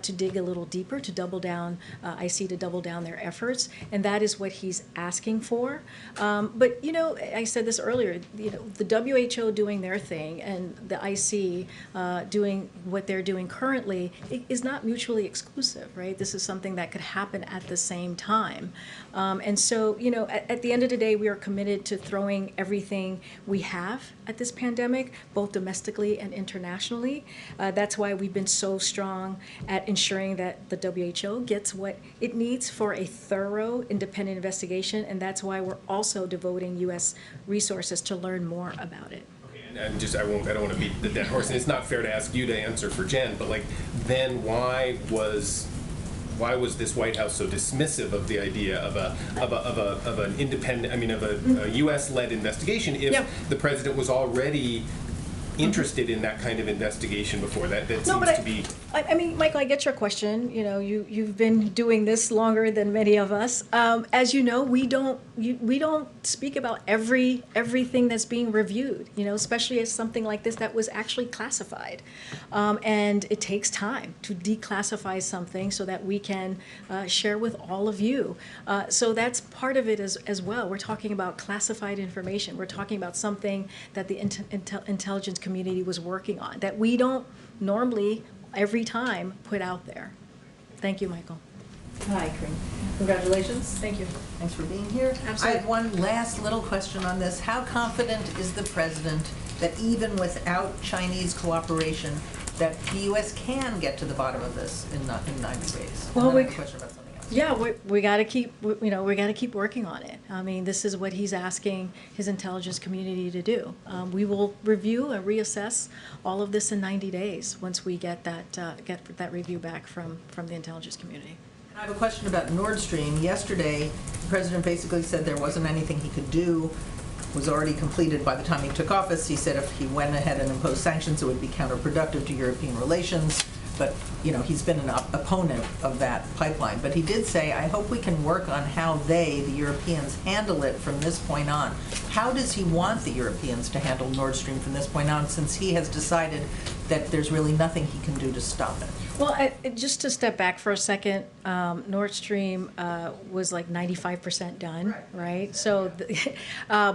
to dig a little deeper, to double down, IC to double down their efforts, and that is what he's asking for. But I said this earlier. The WHO doing their thing and the IC doing what they're doing currently is not mutually exclusive, right? This is something that could happen at the same time. And so, at the end of the day, we are committed to throwing everything we have at this pandemic, both domestically and internationally. That's why we've been so strong at ensuring that the WHO gets what it needs for a thorough, independent investigation, and that's why we're also devoting U.S. resources to learn more about it. And I don't want to beat the dead horse, and it's not fair to ask you to answer for Jen, but then why was this White House so dismissive of the idea of an independent, a U.S.-led investigation if the president was already interested in that kind of investigation before? That seems to be. Michael, I get your question. You've been doing this longer than many of us. As you know, we don't speak about everything that's being reviewed. Especially as something like this that was actually classified, and it takes time to declassify something so that we can share with all of you. So that's part of it as well. We're talking about classified information. We're talking about something that the intelligence community was working on that we don't normally every time put out there. Thank you, Michael. Hi, Karine. Congratulations. Thank you. Thanks for being here. Absolutely. I have one last little question on this. How confident is the president that even without Chinese cooperation, that the U.S. can get to the bottom of this in 90 days? Well, I have a question about something else. Yeah, we got to keep working on it. This is what he's asking his intelligence community to do. We will review and reassess all of this in 90 days once we get that review back from the intelligence community. I have a question about Nord Stream. Yesterday, the president basically said there wasn't anything he could do. It was already completed by the time he took office. He said if he went ahead and imposed sanctions, it would be counterproductive to European relations. But, he's been an opponent of that pipeline. But he did say, I hope we can work on how the Europeans, handle it from this point on. How does he want the Europeans to handle Nord Stream from this point on, since he has decided that there's really nothing he can do to stop it? Well, just to step back for a second, Nord Stream was like 95% done, right? So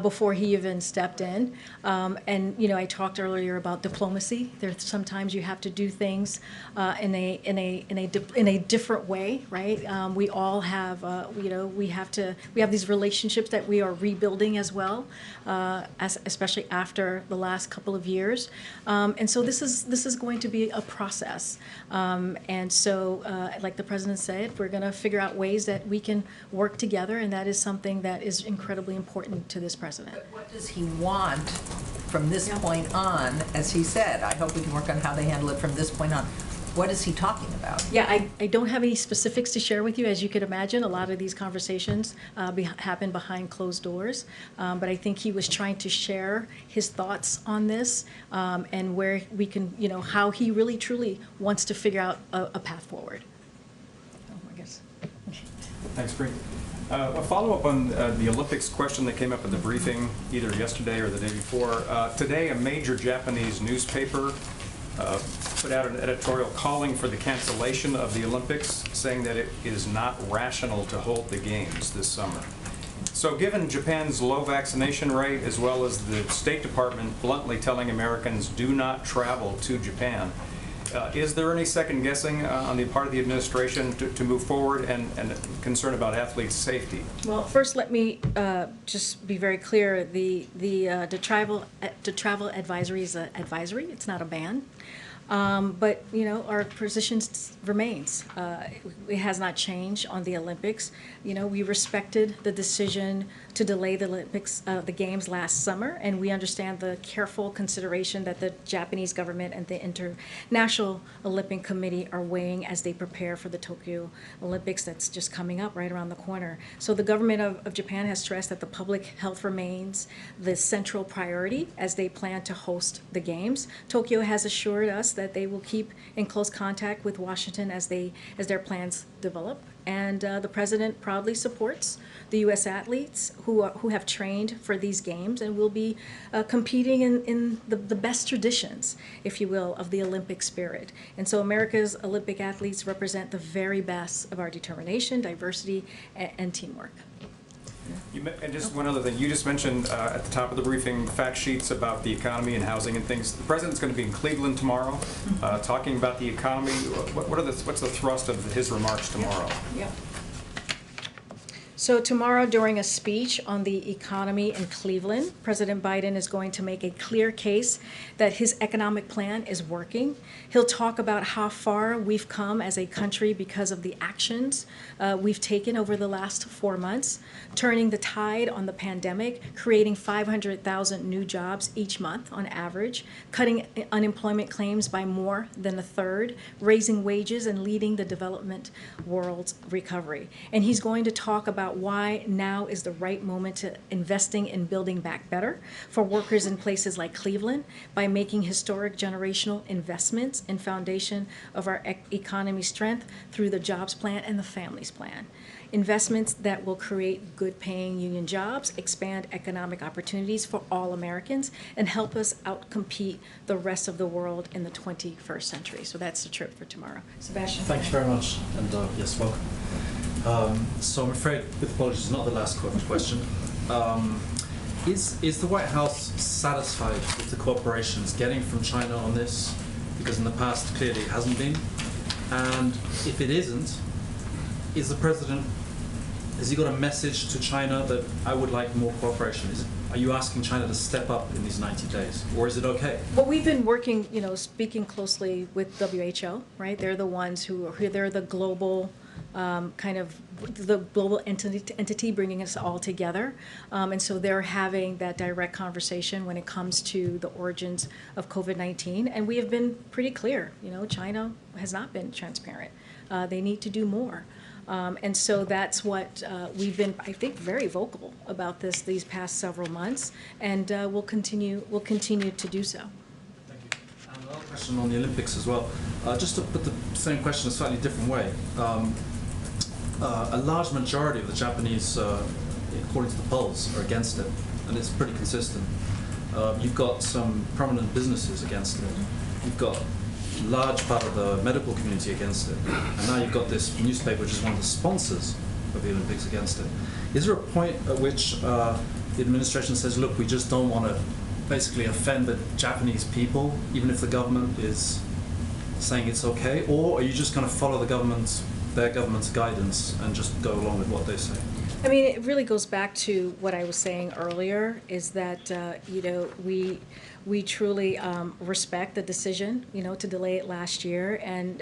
before he even stepped in, and I talked earlier about diplomacy. There's sometimes you have to do things in a different way, right? We all have, we have these relationships that we are rebuilding as well, especially after the last couple of years, and so this is going to be a process. And so, like the president said, we're going to figure out ways that we can work together, and that is something that is incredibly important to this president. But what does he want from this point on? As he said, I hope we can work on how they handle it from this point on. What is he talking about? Yeah, I don't have any specifics to share with you. As you could imagine, a lot of these conversations happen behind closed doors. But I think he was trying to share his thoughts on this and where we can, how he really truly wants to figure out a path forward. I guess. Thanks, Karine. A follow-up on the Olympics question that came up in the briefing either yesterday or the day before. Today, a major Japanese newspaper put out an editorial calling for the cancellation of the Olympics, saying that it is not rational to hold the games this summer. So given Japan's low vaccination rate, as well as the State Department bluntly telling Americans do not travel to Japan, is there any second guessing on the part of the administration to move forward and concern about athletes' safety? Well, first let me just be very clear. The travel advisory is an advisory. It's not a ban. But our position remains. It has not changed on the Olympics. We respected the decision to delay the Olympics, the games last summer, and we understand the careful consideration that the Japanese government and the International Olympic Committee are weighing as they prepare for the Tokyo Olympics that's just coming up right around the corner. So the government of Japan has stressed that the public health remains the central priority as they plan to host the games. Tokyo has assured us that they will keep in close contact with Washington as their plans develop. And the president proudly supports the U.S. athletes who have trained for these games and will be competing in the best traditions, if you will, of the Olympic spirit. And so America's Olympic athletes represent the very best of our determination, diversity, and teamwork. And just one other thing, you just mentioned at the top of the briefing fact sheets about the economy and housing and things. The president's going to be in Cleveland tomorrow, talking about the economy. What's the thrust of his remarks tomorrow? Yeah. So tomorrow, during a speech on the economy in Cleveland, President Biden is going to make a clear case that his economic plan is working. He'll talk about how far we've come as a country because of the actions we've taken over the last 4 months, turning the tide on the pandemic, creating 500,000 new jobs each month on average, cutting unemployment claims by more than a third, raising wages, and leading the development world's recovery. And he's going to talk about why now is the right moment to investing in building back better for workers in places like Cleveland by making historic generational investments in foundation of our economy strength through the jobs plan and the families plan. Investments that will create good paying union jobs, expand economic opportunities for all Americans, and help us outcompete the rest of the world in the 21st century. So that's the trip for tomorrow. Sebastian. Thank you very much, and yes, welcome. So I'm afraid, with apologies, not the last question. Is the White House satisfied with the cooperations getting from China on this? Because in the past, clearly it hasn't been. And if it isn't, is the president, has he got a message to China that I would like more cooperation? Are you asking China to step up in these 90 days, or is it okay? Well, we've been working, speaking closely with WHO, right? They're the ones they're the global the global entity bringing us all together. And so they're having that direct conversation when it comes to the origins of COVID-19. And we have been pretty clear, China has not been transparent. They need to do more. And so that's what we've been, I think, very vocal about these past several months, and we'll continue to do so. Thank you. And another question on the Olympics as well. Just to put the same question a slightly different way. A large majority of the Japanese, according to the polls, are against it, and it's pretty consistent. You've got some prominent businesses against it. You've got a large part of the medical community against it, and now you've got this newspaper, which is one of the sponsors of the Olympics, against it. Is there a point at which the administration says, look, we just don't want to basically offend the Japanese people, even if the government is saying it's okay, or are you just going to follow their government's guidance and just go along with what they say? I mean, it really goes back to what I was saying earlier, is that, we truly respect the decision, to delay it last year, and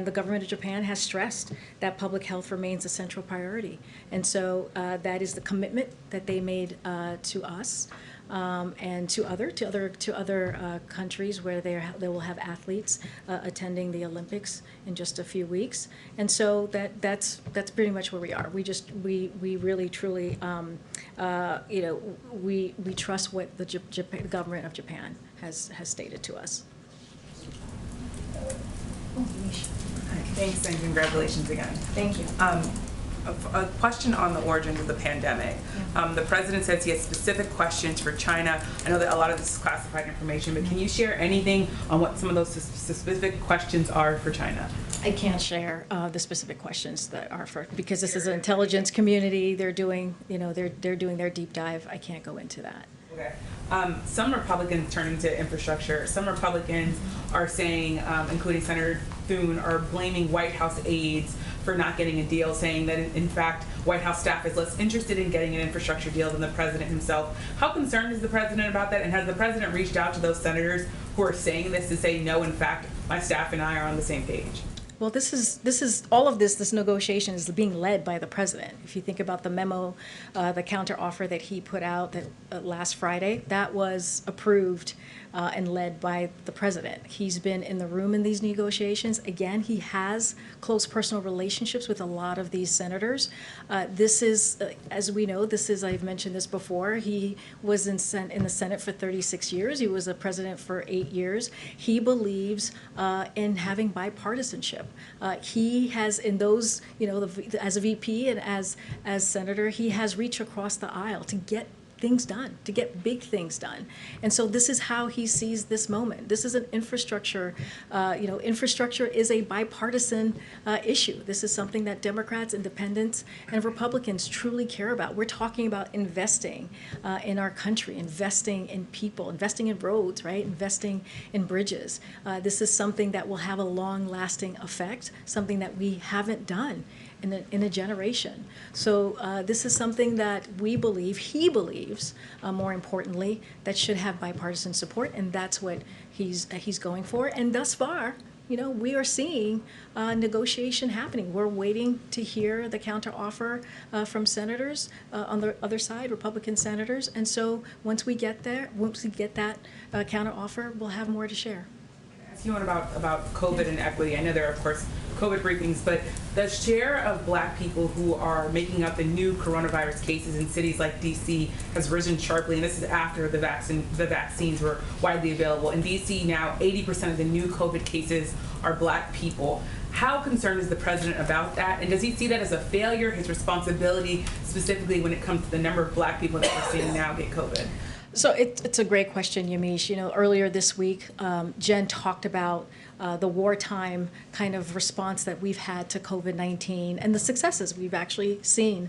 the government of Japan has stressed that public health remains a central priority. And so that is the commitment that they made to us. And to other countries where they will have athletes attending the Olympics in just a few weeks, and so that's pretty much where we are. We really truly we trust what the government of Japan has stated to us. Thanks and congratulations again. Thank you. A question on the origins of the pandemic. The president says he has specific questions for China. I know that a lot of this is classified information, but can you share anything on what some of those specific questions are for China? I can't share the specific questions that are because this is an intelligence community. They're doing, they're doing their deep dive. I can't go into that. Okay. Some Republicans turning to infrastructure. Some Republicans are saying, including Senator Thune, are blaming White House aides for not getting a deal, saying that in fact White House staff is less interested in getting an infrastructure deal than the president himself. How concerned is the president about that, and has the president reached out to those senators who are saying this to say, no, in fact, my staff and I are on the same page? Well, this is all of this negotiation is being led by the president. If you think about the memo, the counteroffer that he put out that last Friday, that was approved and led by the president. He's been in the room in these negotiations. Again, he has close personal relationships with a lot of these senators. This is, as we know, I've mentioned this before, he was in the Senate for 36 years. He was a president for 8 years. He believes in having bipartisanship. He has, in those, as a VP and as senator, he has reached across the aisle to get things done, to get big things done. And so this is how he sees this moment. This is an infrastructure, infrastructure is a bipartisan issue. This is something that Democrats, Independents, and Republicans truly care about. We're talking about investing in our country, investing in people, investing in roads, right? Investing in bridges. This is something that will have a long-lasting effect, something that we haven't done in a generation. So this is something that we believe, he believes, more importantly, that should have bipartisan support, and that's what he's going for. And thus far, we are seeing negotiation happening. We're waiting to hear the counteroffer from senators on the other side, Republican senators. And so once we get that counteroffer, we'll have more to share. Ask you one about COVID and equity. I know there are, of course, COVID briefings, but the share of Black people who are making up the new coronavirus cases in cities like DC has risen sharply, and this is after the vaccines were widely available. In DC now, 80% of the new COVID cases are Black people. How concerned is the president about that, and does he see that as a failure, his responsibility, specifically when it comes to the number of Black people that we're seeing now get COVID? So it's a great question, Yamiche. Earlier this week, Jen talked about the wartime kind of response that we've had to COVID-19 and the successes. We've actually seen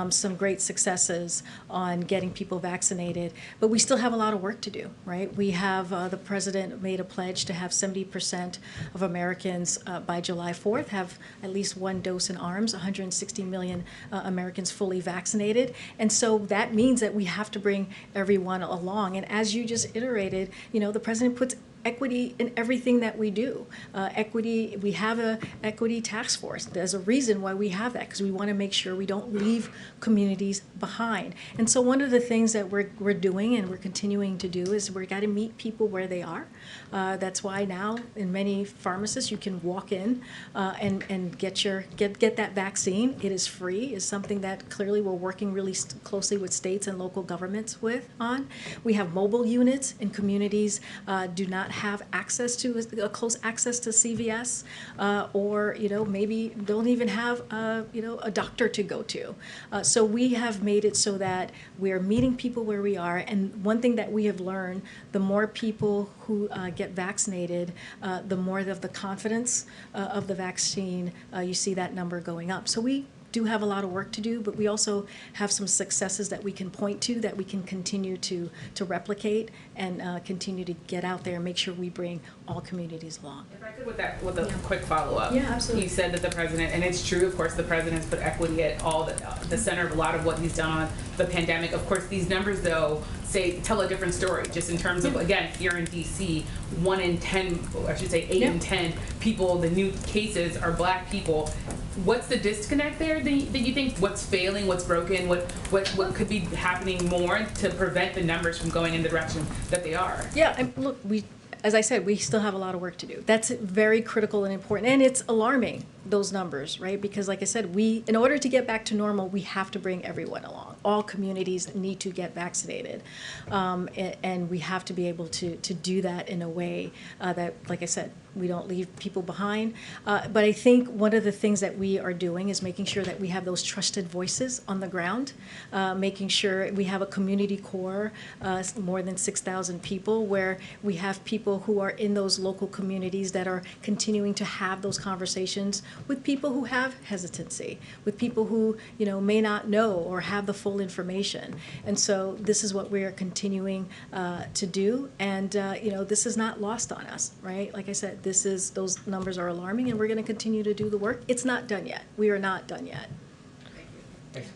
some great successes on getting people vaccinated, but we still have a lot of work to do, right? We have, the president made a pledge to have 70% of Americans by July 4th have at least one dose in arms, 160 million Americans fully vaccinated. And so that means that we have to bring everyone along. And as you just iterated, the president puts equity in everything that we do. Equity, we have a equity task force. There's a reason why we have that, because we want to make sure we don't leave communities behind. And so one of the things that we're doing and we're continuing to do is we've got to meet people where they are. That's why now in many pharmacists you can walk in and get that vaccine. It is free. It's something that clearly we're working really closely with states and local governments on. We have mobile units in communities do not have access to close access to CVS, or maybe don't even have a doctor to go to. So we have made it so that we're meeting people where we are. And one thing that we have learned: the more people who get vaccinated, the more of the confidence of the vaccine. You see that number going up. So we do have a lot of work to do, but we also have some successes that we can point to, that we can continue to replicate and continue to get out there and make sure we bring all communities along. If I could with a quick follow-up. Yeah, absolutely. You said that the president, and it's true, of course, the president's put equity at all the center of a lot of what he's done on the pandemic. Of course, these numbers, though, tell a different story, just in terms of, again, here in DC, 1 in 10, I should say 8 in 10 people, the new cases are Black people. What's the disconnect there that you think? What's failing? What's broken? What could be happening more to prevent the numbers from going in the direction that they are? Yeah, and look, as I said, we still have a lot of work to do. That's very critical and important, and it's alarming, those numbers, right? Because like I said, in order to get back to normal, we have to bring everyone along. All communities need to get vaccinated, and we have to be able to do that in a way that, like I said, we don't leave people behind. But I think one of the things that we are doing is making sure that we have those trusted voices on the ground, making sure we have a community core, more than 6,000 people, where we have people who are in those local communities that are continuing to have those conversations with people who have hesitancy, with people who may not know or have the full information. And so this is what we are continuing to do, and this is not lost on us, right? Like I said, those numbers are alarming, and we're going to continue to do the work. It's not done yet. We are not done yet. Thanks,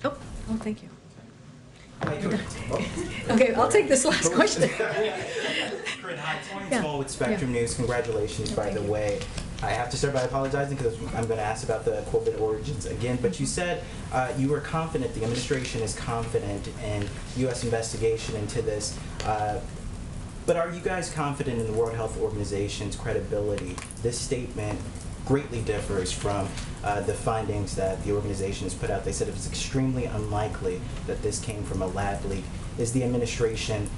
Oh, thank you. Okay, I'll take this last question. Karine, hi, Tony Toll with Spectrum News. Congratulations, by the way. I have to start by apologizing because I'm going to ask about the COVID origins again, but you said you were confident, the administration is confident in U.S. investigation into this. But are you guys confident in the World Health Organization's credibility? This statement greatly differs from the findings that the organization has put out. They said it was extremely unlikely that this came from a lab leak. Is the administration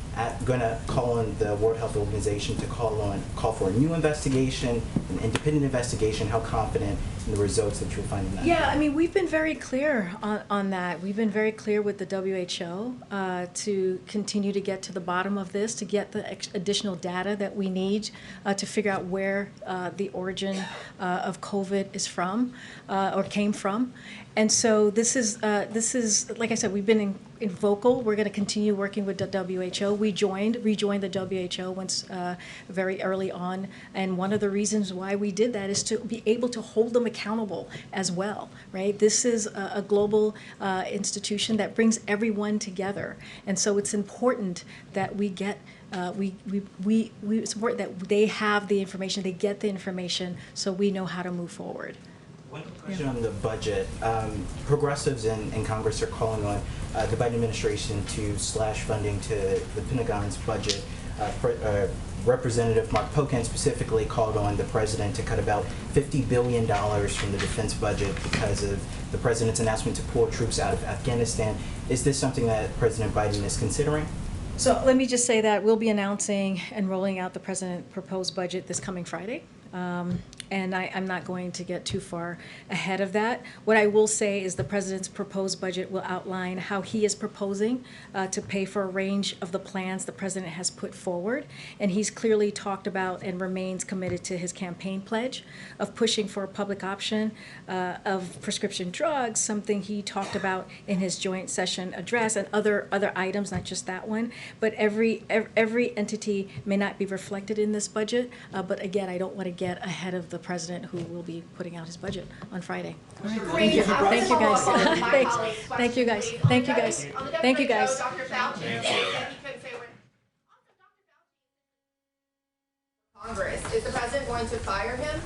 going to call on the World Health Organization to call for a new investigation, an independent investigation? How confident in the results that you'll find in that? Yeah, I mean, we've been very clear on that. We've been very clear with the WHO to continue to get to the bottom of this, to get the additional data that we need to figure out where the origin of COVID is from or came from. And so this is like I said, we've been in vocal. We're going to continue working with the WHO. We rejoined the WHO once very early on, and one of the reasons why we did that is to be able to hold them accountable as well, right? This is a global institution that brings everyone together, and so it's important that we get it's important that they have the information, they get the information, so we know how to move forward. One question on the budget. Progressives in Congress are calling on the Biden administration to slash funding to the Pentagon's budget. Representative Mark Pocan specifically called on the president to cut about $50 billion from the defense budget because of the president's announcement to pull troops out of Afghanistan. Is this something that President Biden is considering? So let me just say that we'll be announcing and rolling out the president's proposed budget this coming Friday. And I'm not going to get too far ahead of that. What I will say is the president's proposed budget will outline how he is proposing to pay for a range of the plans the president has put forward. And he's clearly talked about and remains committed to his campaign pledge of pushing for a public option of prescription drugs, something he talked about in his joint session address, and other items, not just that one. But every entity may not be reflected in this budget. But again, I don't want to get ahead of the president, who will be putting out his budget on Friday. All right. Thank you. Thank you, guys. Thanks. Thank you, guys. Thank you, guys. Thank you, guys. Dr. Fauci said he couldn't say what. Congress, is the president going to fire him?